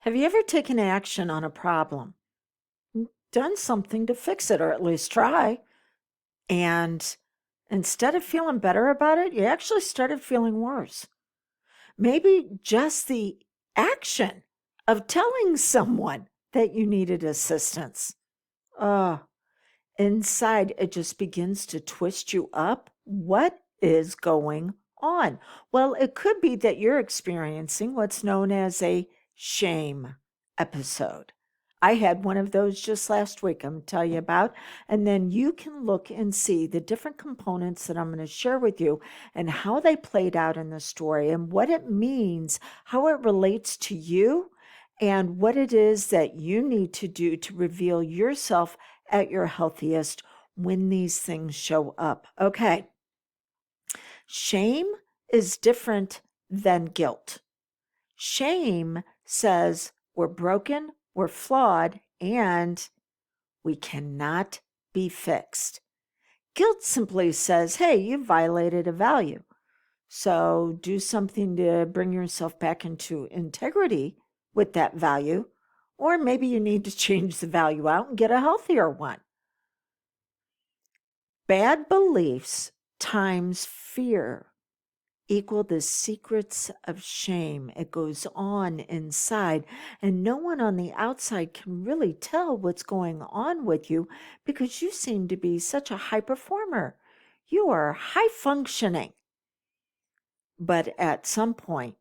Have you ever taken action on a problem, done something to fix it, or at least try, and instead of feeling better about it, you actually started feeling worse? Maybe just the action of telling someone that you needed assistance. Oh, inside it just begins to twist you up. What is going on? Well, it could be that you're experiencing what's known as a shame episode. I had one of those just last week, I'm tell you about. And then you can look and see the different components that I'm going to share with you and how they played out in the story and what it means, how it relates to you, and what it is that you need to do to reveal yourself at your healthiest when these things show up. Okay. Shame is different than guilt. Shame says we're broken, we're flawed, and we cannot be fixed. Guilt simply says, hey, you violated a value. So do something to bring yourself back into integrity with that value, or maybe you need to change the value out and get a healthier one. Bad beliefs times fear equal the secrets of shame. It goes on inside, and no one on the outside can really tell what's going on with you because you seem to be such a high performer. You are high functioning. But at some point,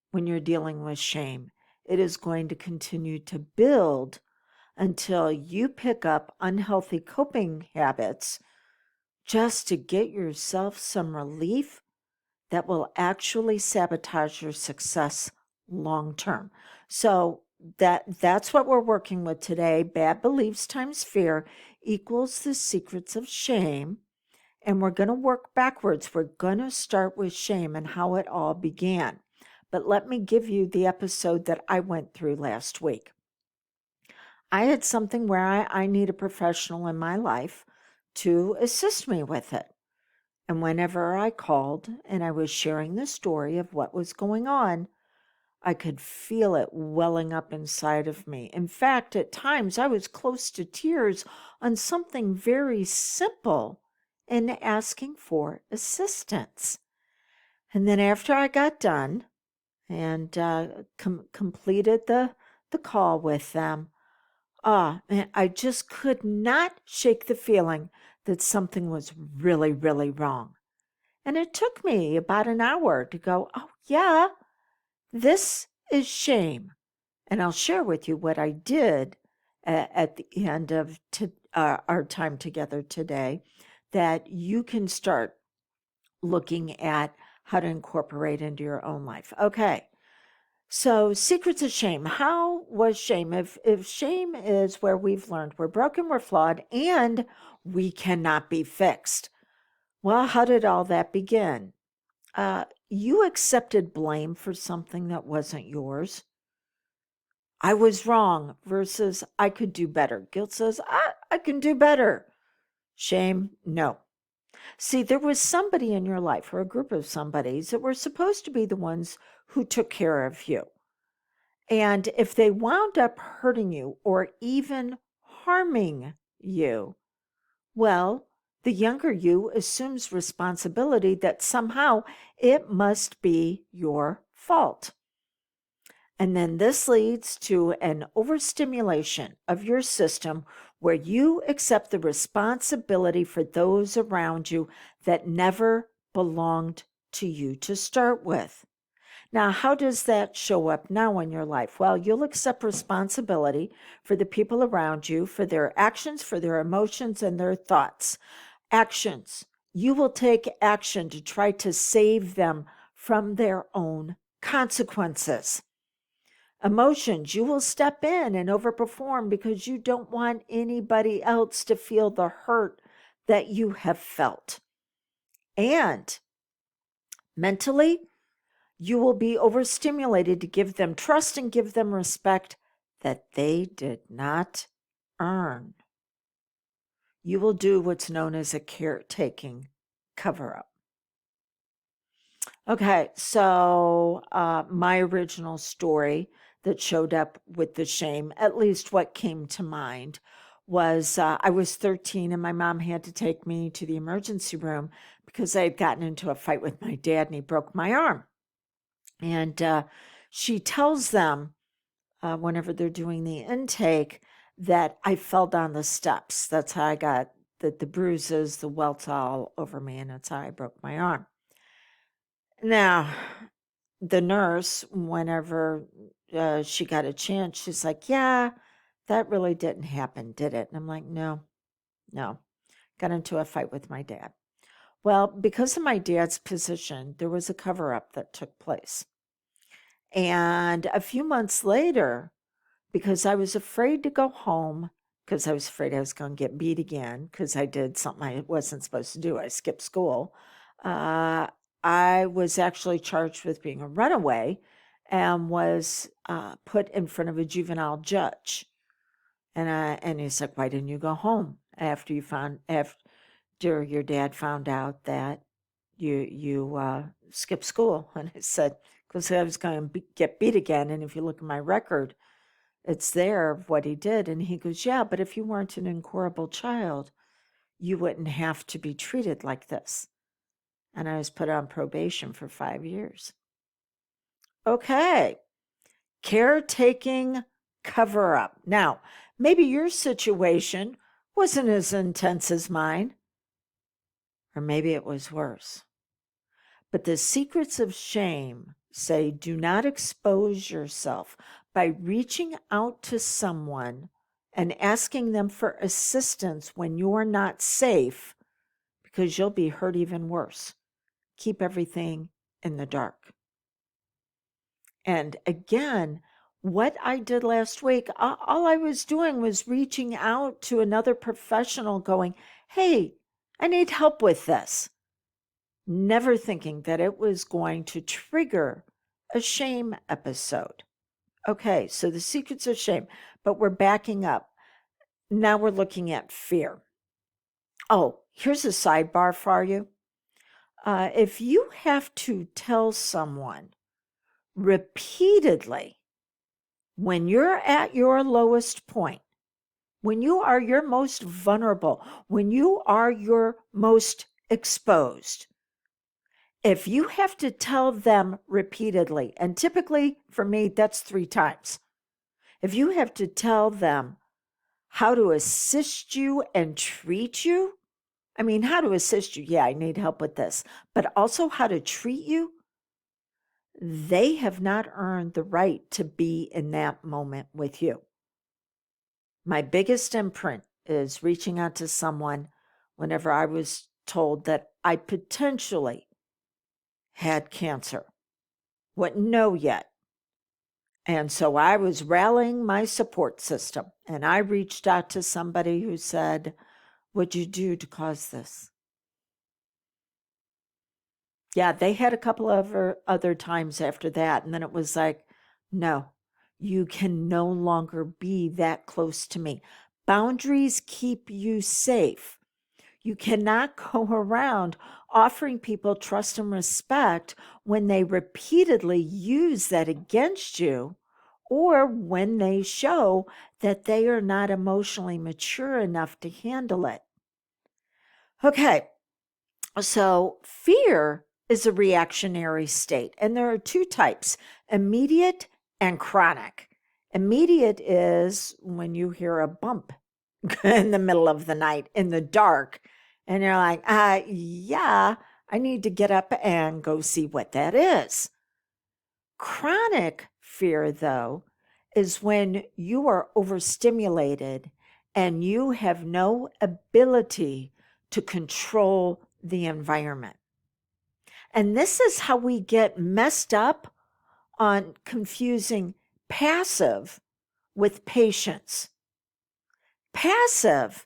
when you're dealing with shame, it is going to continue to build until you pick up unhealthy coping habits just to get yourself some relief that will actually sabotage your success long term. So that's what we're working with today. Bad beliefs times fear equals the secrets of shame. And we're going to work backwards. We're going to start with shame and how it all began. But let me give you the episode that I went through last week. I had something where I need a professional in my life to assist me with it. And whenever I called and I was sharing the story of what was going on, I could feel it welling up inside of me. In fact, at times I was close to tears on something very simple in asking for assistance. And then after I got done and completed the call with them, man, I just could not shake the feeling that something was really, really wrong. And it took me about an hour to go, oh, yeah, this is shame. And I'll share with you what I did at the end of our time together today that you can start looking at how to incorporate into your own life. Okay. So, secrets of shame. How was shame? If shame is where we've learned we're broken, we're flawed, and we cannot be fixed. Well, how did all that begin? You accepted blame for something that wasn't yours. I was wrong versus I could do better. Guilt says, I can do better. Shame, no. See, there was somebody in your life or a group of somebodies that were supposed to be the ones who took care of you. And if they wound up hurting you or even harming you, well, the younger you assumes responsibility that somehow it must be your fault. And then this leads to an overstimulation of your system where you accept the responsibility for those around you that never belonged to you to start with. Now, how does that show up now in your life? Well, you'll accept responsibility for the people around you, for their actions, for their emotions, and their thoughts. Actions. You will take action to try to save them from their own consequences. Emotions. You will step in and overperform because you don't want anybody else to feel the hurt that you have felt. And mentally, you will be overstimulated to give them trust and give them respect that they did not earn. You will do what's known as a caretaking cover up. Okay, so my original story that showed up with the shame. At least what came to mind was I was 13 and my mom had to take me to the emergency room because I had gotten into a fight with my dad and he broke my arm. And she tells them whenever they're doing the intake that I fell down the steps. That's how I got the bruises, the welts all over me, and that's how I broke my arm. Now, the nurse, whenever she got a chance, she's like, yeah, that really didn't happen, did it? And I'm like, no. Got into a fight with my dad. Well, because of my dad's position, there was a cover-up that took place. And a few months later, because I was afraid to go home, because I was afraid I was going to get beat again, because I did something I wasn't supposed to do. I skipped school. I was actually charged with being a runaway and was put in front of a juvenile judge. And he's like, why didn't you go home after your dad found out that you skipped school? And I said, because I was going to get beat again. And if you look at my record, it's there of what he did. And he goes, yeah, but if you weren't an incorrigible child, you wouldn't have to be treated like this. And I was put on probation for 5 years. Okay. Caretaking cover-up. Now, maybe your situation wasn't as intense as mine, or maybe it was worse. But the secrets of shame say do not expose yourself by reaching out to someone and asking them for assistance when you're not safe, because you'll be hurt even worse. Keep everything in the dark. And again, what I did last week, all I was doing was reaching out to another professional going, hey, I need help with this. Never thinking that it was going to trigger a shame episode. Okay, so the secrets of shame, but we're backing up. Now we're looking at fear. Oh, here's a sidebar for you. If you have to tell someone repeatedly when you're at your lowest point, when you are your most vulnerable, when you are your most exposed, if you have to tell them repeatedly, and typically for me, that's 3 times. If you have to tell them how to assist you and treat you, I mean, how to assist you, yeah, I need help with this, but also how to treat you, they have not earned the right to be in that moment with you. My biggest imprint is reaching out to someone whenever I was told that I potentially had cancer. Wouldn't know yet. And so I was rallying my support system, and I reached out to somebody who said, what'd you do to cause this? Yeah, they had a couple of other times after that, and then it was like, no, you can no longer be that close to me. Boundaries keep you safe. You cannot go around offering people trust and respect when they repeatedly use that against you, or when they show that they are not emotionally mature enough to handle it. Okay, so fear is a reactionary state, and there are 2 types, immediate and chronic. Immediate is when you hear a bump in the middle of the night in the dark, and you're like, yeah, I need to get up and go see what that is. Chronic fear, though, is when you are overstimulated and you have no ability to control the environment. And this is how we get messed up on confusing passive with patience. Passive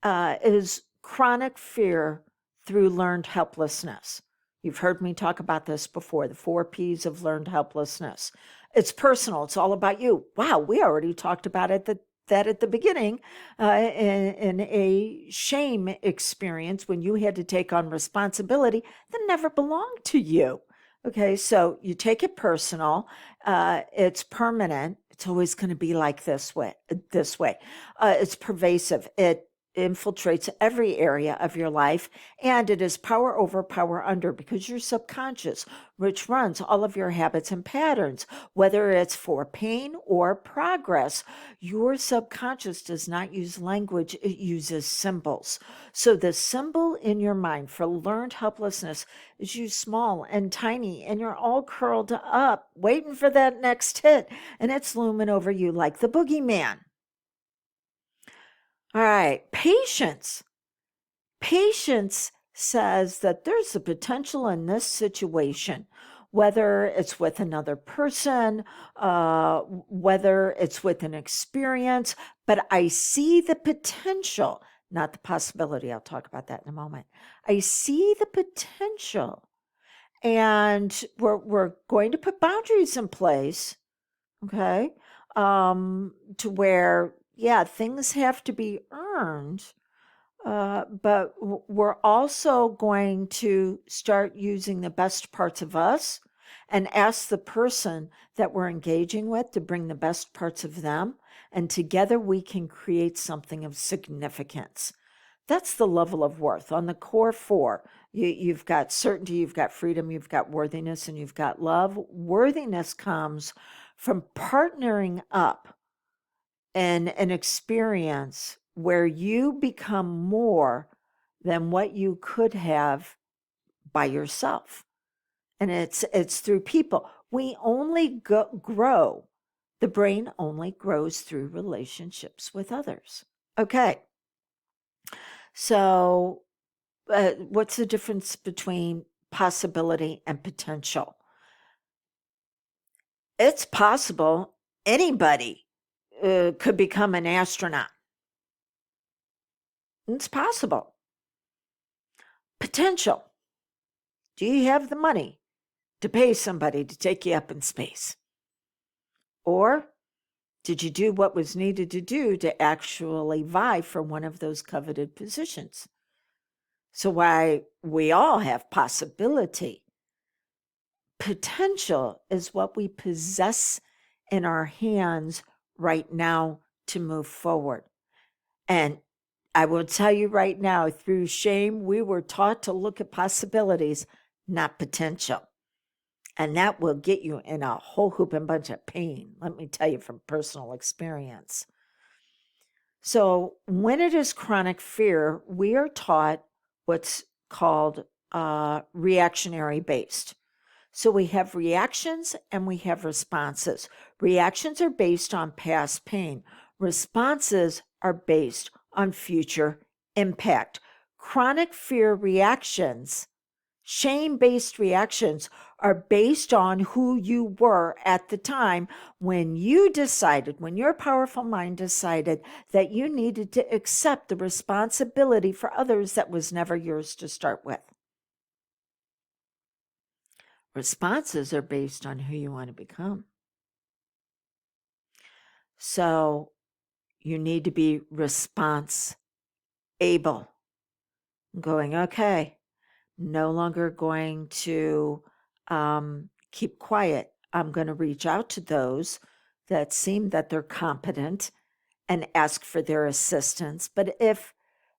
is chronic fear through learned helplessness. You've heard me talk about this before, the 4 P's of learned helplessness. It's personal. It's all about you. Wow, we already talked about it that at the beginning in a shame experience when you had to take on responsibility that never belonged to you. Okay, so you take it personal. It's permanent. It's always going to be like this way. This way, it's pervasive. It infiltrates every area of your life, and it is power over, power under, because your subconscious, which runs all of your habits and patterns, whether it's for pain or progress, your subconscious does not use language; it uses symbols. So the symbol in your mind for learned helplessness is you small and tiny, and you're all curled up waiting for that next hit, and it's looming over you like the boogeyman. All right, patience says that there's a potential in this situation, whether it's with another person, whether it's with an experience, but I see the potential, not the possibility. I'll talk about that in a moment. I see the potential, and we're going to put boundaries in place, okay? To where, yeah, things have to be earned, but we're also going to start using the best parts of us and ask the person that we're engaging with to bring the best parts of them. And together we can create something of significance. That's the level of worth. On the core four, you've got certainty, you've got freedom, you've got worthiness, and you've got love. Worthiness comes from partnering up in an experience where you become more than what you could have by yourself. And it's through people. We only grow. The brain only grows through relationships with others. Okay. So, what's the difference between possibility and potential? It's possible anybody could become an astronaut. It's possible. Potential. Do you have the money to pay somebody to take you up in space? Or did you do what was needed to do to actually vie for one of those coveted positions? So, why we all have possibility. Potential is what we possess in our hands right now to move forward. And I will tell you right now, through shame, we were taught to look at possibilities, not potential. And that will get you in a whole hoop and bunch of pain. Let me tell you from personal experience. So, when it is chronic fear, we are taught what's called reactionary based. So, we have reactions and we have responses. Reactions are based on past pain, responses are based on future impact. Chronic fear reactions, shame-based reactions, are based on who you were at the time when you decided, when your powerful mind decided that you needed to accept the responsibility for others that was never yours to start with. Responses are based on who you want to become. So you need to be response able. Going, okay, no longer going to keep quiet. I'm going to reach out to those that seem that they're competent and ask for their assistance. But if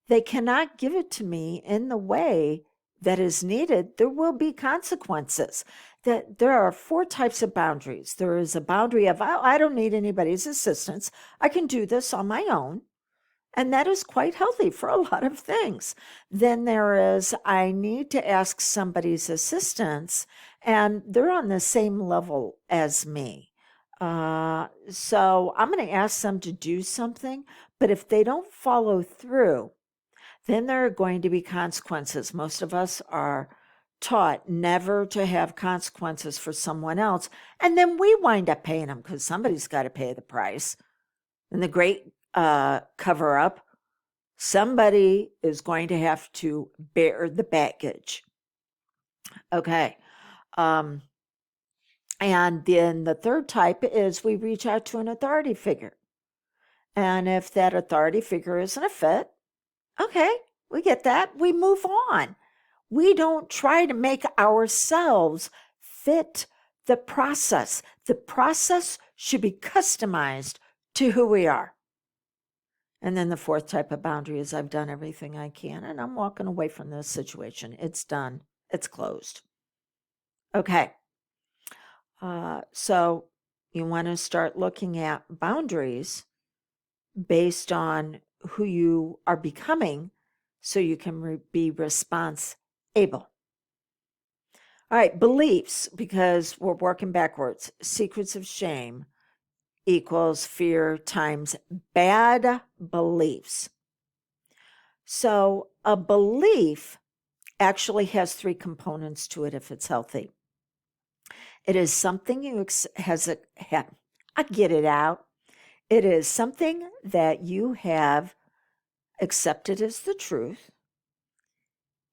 they cannot give it to me in the way that is needed, there will be consequences. That there are four types of boundaries. There is a boundary of, I don't need anybody's assistance. I can do this on my own. And that is quite healthy for a lot of things. Then there is, I need to ask somebody's assistance, and they're on the same level as me. So I'm going to ask them to do something, but if they don't follow through, then there are going to be consequences. Most of us are taught never to have consequences for someone else, and then we wind up paying them because somebody's got to pay the price. And the great cover up, somebody is going to have to bear the baggage. Okay. And then the third type is we reach out to an authority figure. And if that authority figure isn't a fit, okay, we get that. We move on. We don't try to make ourselves fit the process. The process should be customized to who we are. And then the fourth type of boundary is I've done everything I can and I'm walking away from this situation. It's done. It's closed. Okay. So you want to start looking at boundaries based on who you are becoming so you can be response able. All right, beliefs, because we're working backwards. Secrets of shame equals fear times bad beliefs. So a belief actually has three components to it if it's healthy. It is something I get it out. It is something that you have accepted as the truth.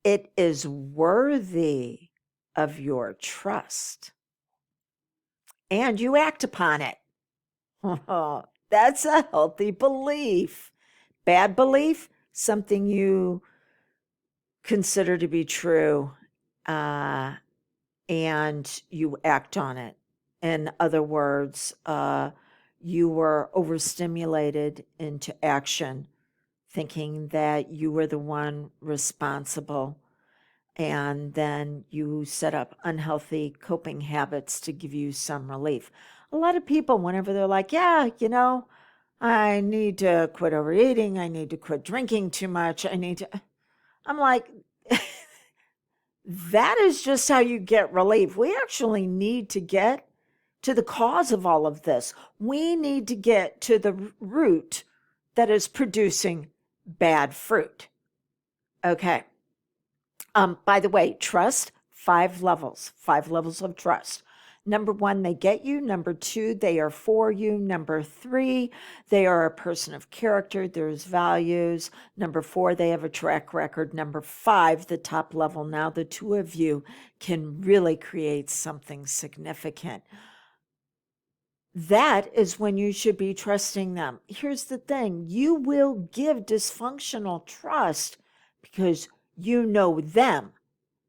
It is worthy of your trust. And you act upon it. Oh, that's a healthy belief. Bad belief, something you consider to be true, and you act on it. In other words, you were overstimulated into action, thinking that you were the one responsible, and then you set up unhealthy coping habits to give you some relief. A lot of people, whenever they're like, yeah, I need to quit overeating, I need to quit drinking too much, I'm like, that is just how you get relief. We actually need to get to the cause of all of this. We need to get to the root that is producing bad fruit. Okay. By the way, trust, 5 levels of trust. Number 1, they get you. Number 2, they are for you. Number 3, they are a person of character. There's values. Number 4, they have a track record. Number 5, the top level. Now the two of you can really create something significant. That is when you should be trusting them. Here's the thing. You will give dysfunctional trust because you know them.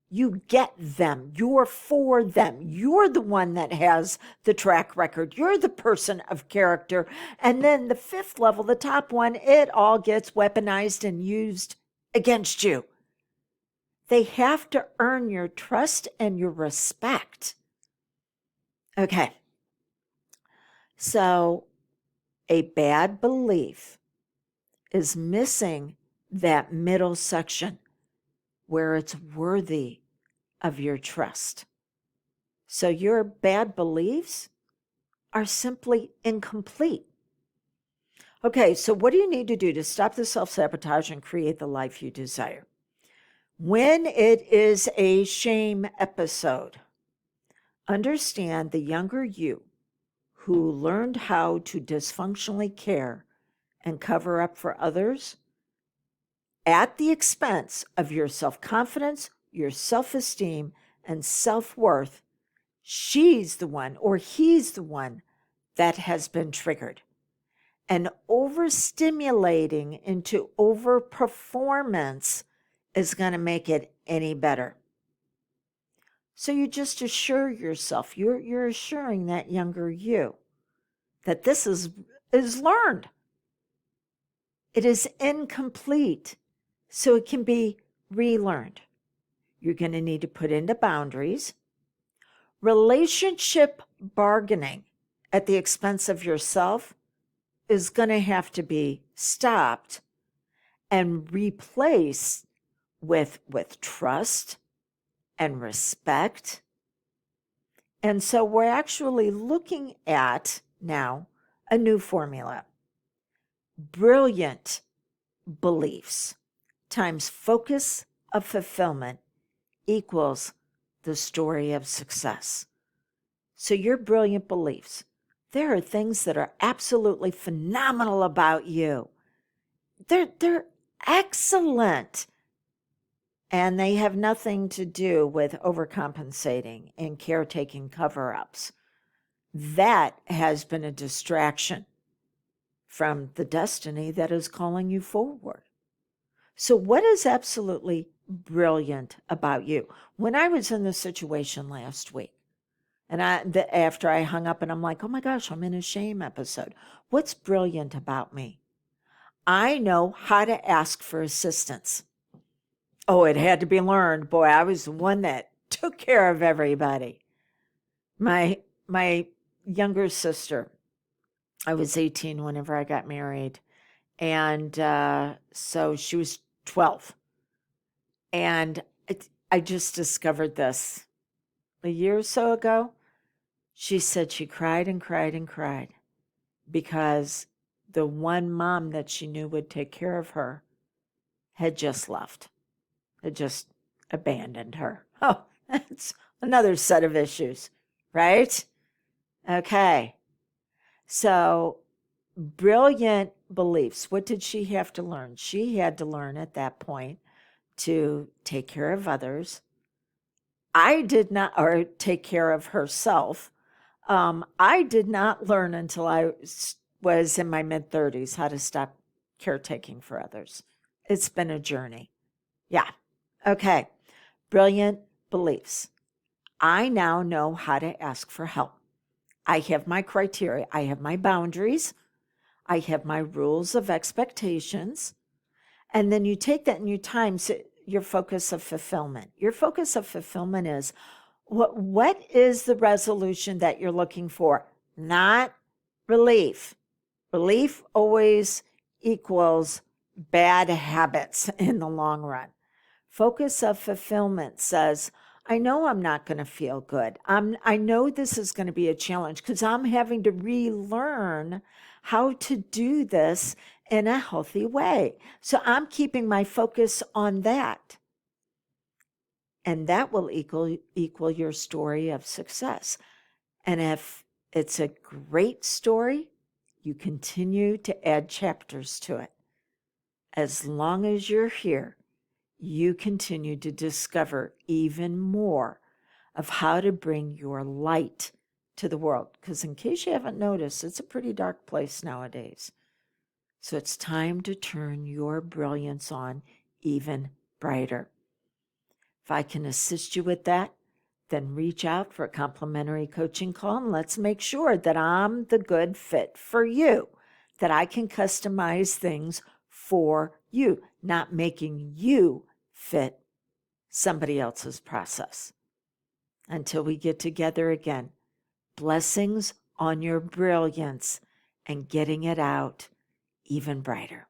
You get them. You're for them. You're the one that has the track record. You're the person of character. And then the 5th level, the top one, it all gets weaponized and used against you. They have to earn your trust and your respect. Okay. So a bad belief is missing that middle section where it's worthy of your trust. So your bad beliefs are simply incomplete. Okay, so what do you need to do to stop the self-sabotage and create the life you desire? When it is a shame episode, understand the younger you who learned how to dysfunctionally care and cover up for others at the expense of your self-confidence, your self-esteem, and self-worth, she's the one or he's the one that has been triggered. And overstimulating into overperformance is going to make it any better. So you just assure yourself, you're assuring that younger you that this is learned. It is incomplete, so it can be relearned. You're going to need to put into boundaries. Relationship bargaining at the expense of yourself is going to have to be stopped and replaced with trust and respect. And so we're actually looking at now a new formula. Brilliant beliefs times focus of fulfillment equals the story of success. So your brilliant beliefs, there are things that are absolutely phenomenal about you. They're excellent. And they have nothing to do with overcompensating and caretaking cover-ups. That has been a distraction from the destiny that is calling you forward. So what is absolutely brilliant about you? When I was in this situation last week, And after I hung up, and I'm like, oh my gosh, I'm in a shame episode. What's brilliant about me? I know how to ask for assistance. Oh, it had to be learned. Boy, I was the one that took care of everybody. My younger sister, I was 18 whenever I got married. And so she was 12. And I just discovered this a year or so ago. She said she cried and cried and cried because the one mom that she knew would take care of her had just left, had just abandoned her. Oh, that's another set of issues, right? Okay. So, brilliant beliefs. What did she have to learn? She had to learn at that point to take care of others. I did not, or take care of herself. I did not learn until I was in my mid 30s how to stop caretaking for others. It's been a journey. Yeah. Okay. Brilliant beliefs. I now know how to ask for help. I have my criteria. I have my boundaries. I have my rules of expectations. And then you take that and you times your focus of fulfillment. Your focus of fulfillment is what is the resolution that you're looking for? Not relief. Relief always equals bad habits in the long run. Focus of fulfillment says, I know I'm not going to feel good. I know this is going to be a challenge because I'm having to relearn how to do this in a healthy way. So I'm keeping my focus on that. And that will equal your story of success. And if it's a great story, you continue to add chapters to it. As long as you're here, you continue to discover even more of how to bring your light to the world. Because in case you haven't noticed, it's a pretty dark place nowadays. So it's time to turn your brilliance on even brighter. If I can assist you with that, then reach out for a complimentary coaching call and let's make sure that I'm the good fit for you, that I can customize things for you, not making you fit somebody else's process. Until we get together again, blessings on your brilliance and getting it out even brighter.